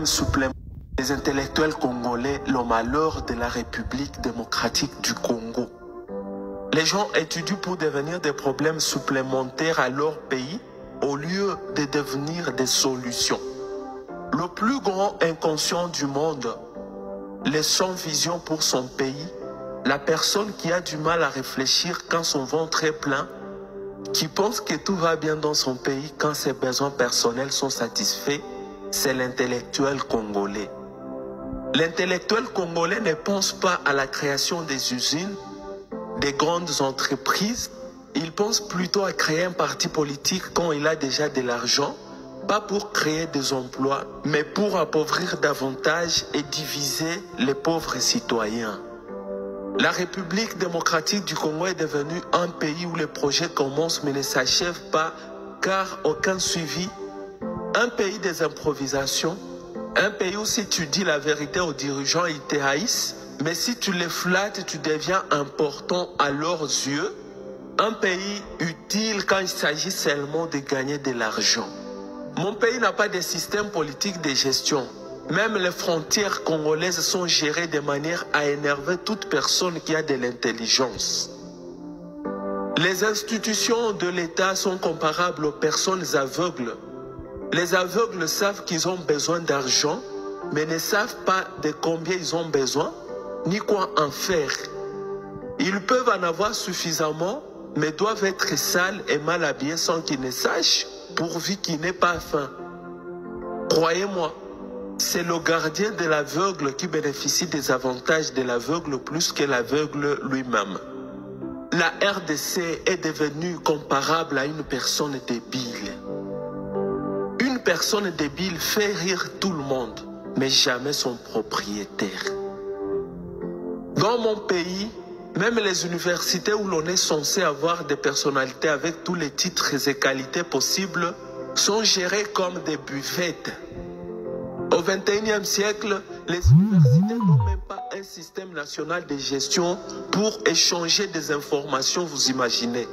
supplémentaire des intellectuels congolais le malheur de la République démocratique du Congo. Les gens étudient pour devenir des problèmes supplémentaires à leur pays au lieu de devenir des solutions. Le plus grand inconscient du monde, le sans vision pour son pays, la personne qui a du mal à réfléchir quand son ventre est plein, qui pense que tout va bien dans son pays quand ses besoins personnels sont satisfaits, c'est l'intellectuel congolais. L'intellectuel congolais ne pense pas à la création des usines, des grandes entreprises. Il pense plutôt à créer un parti politique quand il a déjà de l'argent, pas pour créer des emplois, mais pour appauvrir davantage et diviser les pauvres citoyens. La République démocratique du Congo est devenue un pays où les projets commencent mais ne s'achèvent pas car aucun suivi. Un pays des improvisations, un pays où si tu dis la vérité aux dirigeants, ils te haïssent, mais si tu les flattes, tu deviens important à leurs yeux. Un pays utile quand il s'agit seulement de gagner de l'argent. Mon pays n'a pas de système politique de gestion. Même les frontières congolaises sont gérées de manière à énerver toute personne qui a de l'intelligence. Les institutions de l'État sont comparables aux personnes aveugles. Les aveugles savent qu'ils ont besoin d'argent, mais ne savent pas de combien ils ont besoin, ni quoi en faire. Ils peuvent en avoir suffisamment, mais doivent être sales et mal habillés sans qu'ils ne sachent, pourvu qu'ils n'aient pas faim. Croyez-moi, c'est le gardien de l'aveugle qui bénéficie des avantages de l'aveugle plus que l'aveugle lui-même. La RDC est devenue comparable à une personne débile. Une personne débile fait rire tout le monde, mais jamais son propriétaire. Dans mon pays, même les universités où l'on est censé avoir des personnalités avec tous les titres et qualités possibles sont gérées comme des buffettes. Au XXIe siècle, les universités n'ont même pas un système national de gestion pour échanger des informations, vous imaginez.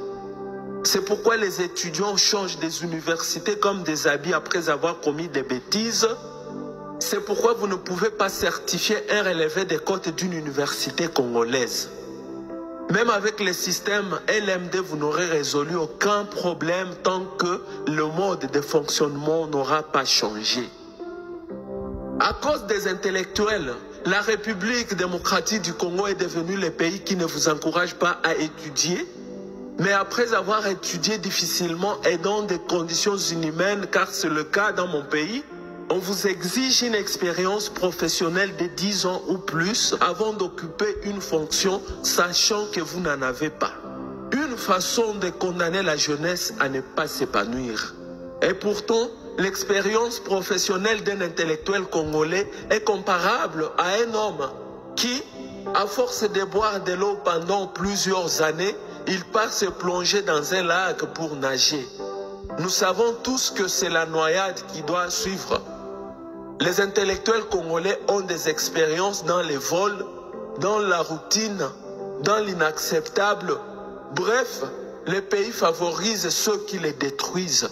C'est pourquoi les étudiants changent des universités comme des habits après avoir commis des bêtises. C'est pourquoi vous ne pouvez pas certifier un relevé des cotes d'une université congolaise. Même avec le système LMD, vous n'aurez résolu aucun problème tant que le mode de fonctionnement n'aura pas changé. À cause des intellectuels, la République démocratique du Congo est devenue le pays qui ne vous encourage pas à étudier. Mais après avoir étudié difficilement et dans des conditions inhumaines, car c'est le cas dans mon pays, on vous exige une expérience professionnelle de 10 ans ou plus avant d'occuper une fonction, sachant que vous n'en avez pas. Une façon de condamner la jeunesse à ne pas s'épanouir. Et pourtant, l'expérience professionnelle d'un intellectuel congolais est comparable à un homme qui, à force de boire de l'eau pendant plusieurs années, il part se plonger dans un lac pour nager. Nous savons tous que c'est la noyade qui doit suivre. Les intellectuels congolais ont des expériences dans les vols, dans la routine, dans l'inacceptable. Bref, les pays favorisent ceux qui les détruisent.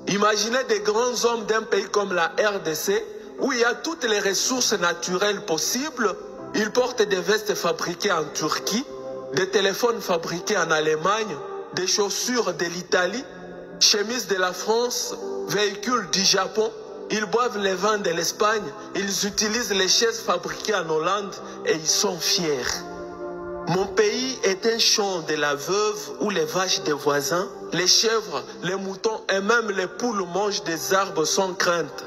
Imaginez des grands hommes d'un pays comme la RDC, où il y a toutes les ressources naturelles possibles. Ils portent des vestes fabriquées en Turquie, des téléphones fabriqués en Allemagne, des chaussures de l'Italie, chemises de la France, véhicules du Japon. Ils boivent les vins de l'Espagne, ils utilisent les chaises fabriquées en Hollande et ils sont fiers. Mon pays est un champ de la veuve où les vaches des voisins, les chèvres, les moutons et même les poules mangent des arbres sans crainte.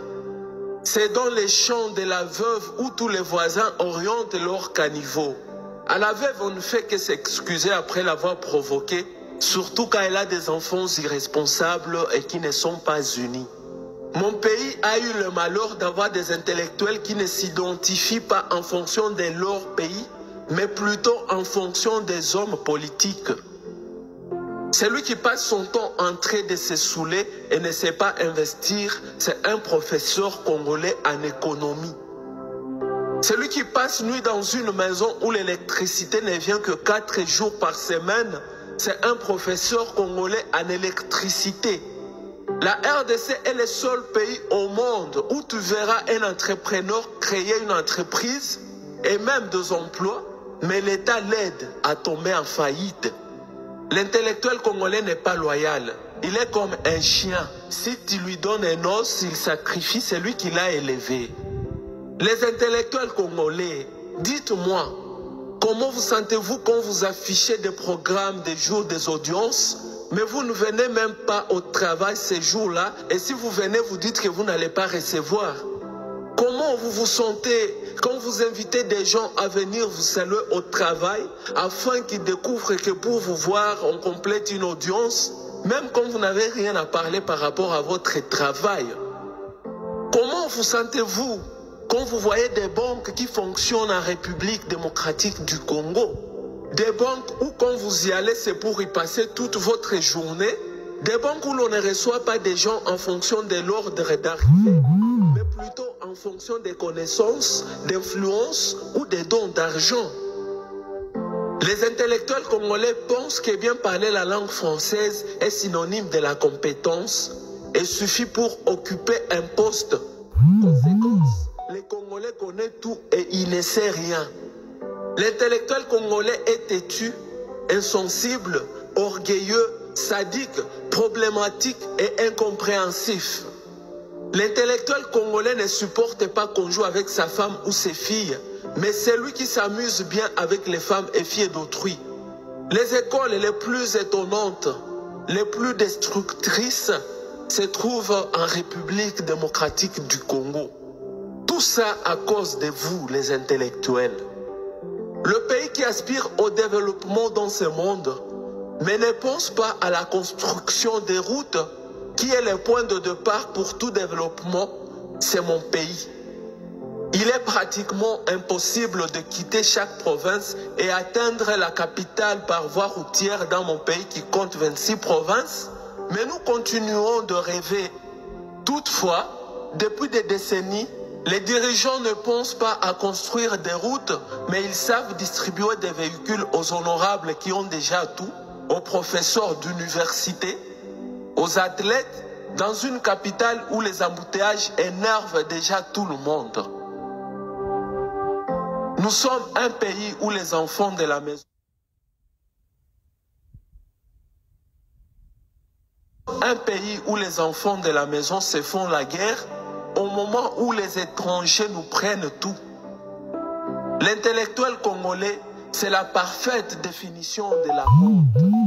C'est dans les champs de la veuve où tous les voisins orientent leur caniveau. À la veuve, on ne fait que s'excuser après l'avoir provoquée, surtout quand elle a des enfants irresponsables et qui ne sont pas unis. Mon pays a eu le malheur d'avoir des intellectuels qui ne s'identifient pas en fonction de leur pays, mais plutôt en fonction des hommes politiques. Celui qui passe son temps en train de se saouler et ne sait pas investir, c'est un professeur congolais en économie. Celui qui passe nuit dans une maison où l'électricité ne vient que 4 jours par semaine, c'est un professeur congolais en électricité. La RDC est le seul pays au monde où tu verras un entrepreneur créer une entreprise et même des emplois, mais l'État l'aide à tomber en faillite. L'intellectuel congolais n'est pas loyal. Il est comme un chien. Si tu lui donnes un os, il sacrifie celui qui l'a élevé. Les intellectuels congolais, dites-moi, comment vous sentez-vous quand vous affichez des programmes, des jours, des audiences, mais vous ne venez même pas au travail ces jours-là, et si vous venez, vous dites que vous n'allez pas recevoir? Comment vous vous sentez quand vous invitez des gens à venir vous saluer au travail afin qu'ils découvrent que pour vous voir, on complète une audience, même quand vous n'avez rien à parler par rapport à votre travail? Comment vous sentez-vous quand vous voyez des banques qui fonctionnent en République démocratique du Congo? Des banques où quand vous y allez, c'est pour y passer toute votre journée. Des banques où l'on ne reçoit pas des gens en fonction de l'ordre d'arrivée, mais plutôt en fonction des connaissances, d'influence ou des dons d'argent. Les intellectuels congolais pensent que bien parler la langue française est synonyme de la compétence et suffit pour occuper un poste. Conséquence, les Congolais connaissent tout et il ne sait rien. L'intellectuel congolais est têtu, insensible, orgueilleux, sadique, problématique et incompréhensif. L'intellectuel congolais ne supporte pas qu'on joue avec sa femme ou ses filles, mais c'est lui qui s'amuse bien avec les femmes et filles d'autrui. Les écoles les plus étonnantes, les plus destructrices, se trouvent en République démocratique du Congo. Tout ça à cause de vous, les intellectuels. Le pays qui aspire au développement dans ce monde, mais ne pense pas à la construction des routes, qui est le point de départ pour tout développement, c'est mon pays. Il est pratiquement impossible de quitter chaque province et atteindre la capitale par voie routière dans mon pays qui compte 26 provinces, mais nous continuons de rêver. Toutefois, depuis des décennies, les dirigeants ne pensent pas à construire des routes, mais ils savent distribuer des véhicules aux honorables qui ont déjà tout, aux professeurs d'université, aux athlètes, dans une capitale où les embouteillages énervent déjà tout le monde. Nous sommes un pays où les enfants de la maison... Un pays où les enfants de la maison se font la guerre au moment où les étrangers nous prennent tout. L'intellectuel congolais, c'est la parfaite définition de la honte.